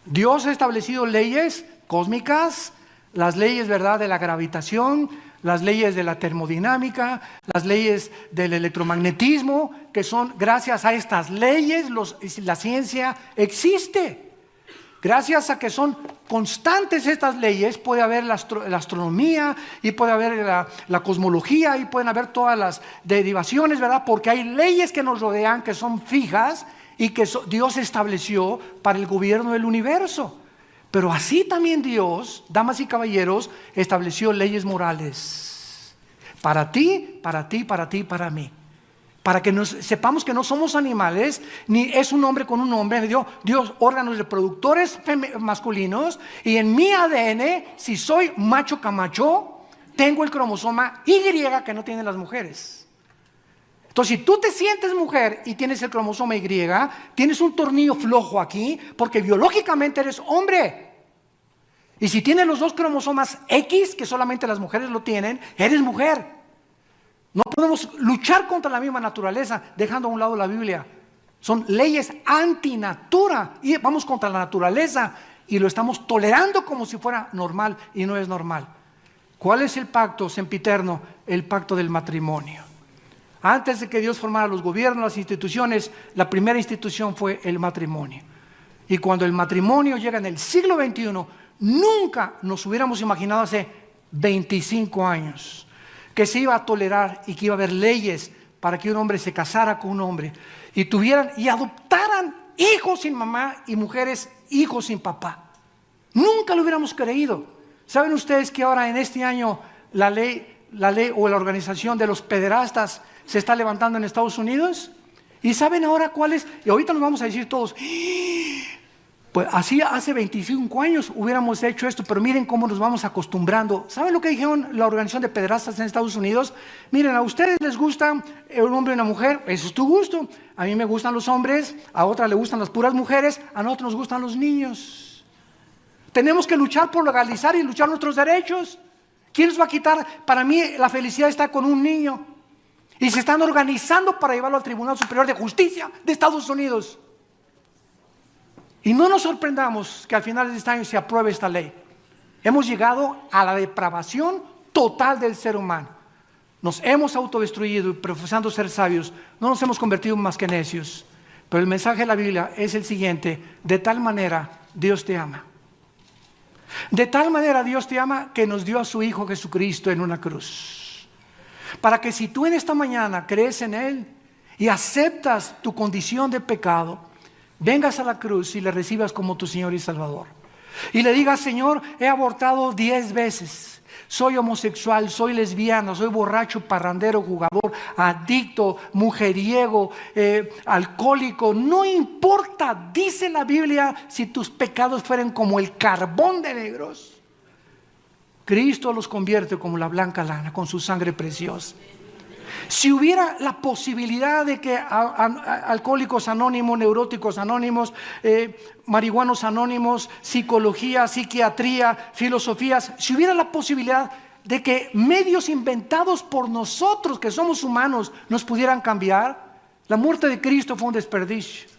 Dios ha establecido leyes cósmicas, las leyes, ¿verdad?, de la gravitación, las leyes de la termodinámica, las leyes del electromagnetismo, que son gracias a estas leyes la ciencia existe. Gracias a que son constantes estas leyes, puede haber la astronomía y puede haber la cosmología y pueden haber todas las derivaciones, ¿verdad? Porque hay leyes que nos rodean que son fijas y que Dios estableció para el gobierno del universo. Pero así también Dios, damas y caballeros, estableció leyes morales. Para ti, para ti, para ti, para mí. Para que sepamos que no somos animales, ni es un hombre con un hombre. Dios órganos reproductores masculinos, y en mi ADN, si soy macho camacho, tengo el cromosoma Y que no tienen las mujeres. Entonces, si tú te sientes mujer y tienes el cromosoma Y, tienes un tornillo flojo aquí, porque biológicamente eres hombre. Y si tienes los dos cromosomas X, que solamente las mujeres lo tienen, eres mujer. No podemos luchar contra la misma naturaleza dejando a un lado la Biblia. Son leyes antinatura y vamos contra la naturaleza y lo estamos tolerando como si fuera normal y no es normal. ¿Cuál es el pacto sempiterno? El pacto del matrimonio. Antes de que Dios formara los gobiernos, las instituciones, la primera institución fue el matrimonio. Y cuando el matrimonio llega en el siglo XXI, nunca nos hubiéramos imaginado hace 25 años que se iba a tolerar y que iba a haber leyes para que un hombre se casara con un hombre y tuvieran y adoptaran hijos sin mamá y mujeres hijos sin papá. Nunca lo hubiéramos creído. ¿Saben ustedes que ahora en este año la ley o la organización de los pederastas se está levantando en Estados Unidos? ¿Y saben ahora cuál es? Y ahorita nos vamos a decir todos, pues así hace 25 años hubiéramos hecho esto, pero miren cómo nos vamos acostumbrando. ¿Saben lo que dijeron la organización de pederastas en Estados Unidos? Miren, a ustedes les gusta un hombre y una mujer, eso es tu gusto. A mí me gustan los hombres, a otra le gustan las puras mujeres, a nosotros nos gustan los niños. Tenemos que luchar por legalizar y luchar nuestros derechos. ¿Quién nos va a quitar? Para mí la felicidad está con un niño. Y se están organizando para llevarlo al Tribunal Superior de Justicia de Estados Unidos. Y no nos sorprendamos que al final de este año se apruebe esta ley. Hemos llegado a la depravación total del ser humano. Nos hemos autodestruido y profesando ser sabios, no nos hemos convertido en más que necios. Pero el mensaje de la Biblia es el siguiente: de tal manera Dios te ama. De tal manera Dios te ama que nos dio a su Hijo Jesucristo en una cruz. Para que si tú en esta mañana crees en Él y aceptas tu condición de pecado, vengas a la cruz y le recibas como tu Señor y Salvador. Y le digas: Señor, he abortado 10 veces. Soy homosexual, soy lesbiana, soy borracho, parrandero, jugador, adicto, mujeriego, alcohólico. No importa, dice la Biblia, si tus pecados fueran como el carbón de negros, Cristo los convierte como la blanca lana con su sangre preciosa. Si hubiera la posibilidad de que alcohólicos anónimos, neuróticos anónimos, marihuanos anónimos, psicología, psiquiatría, filosofías, si hubiera la posibilidad de que medios inventados por nosotros, que somos humanos, nos pudieran cambiar, la muerte de Cristo fue un desperdicio.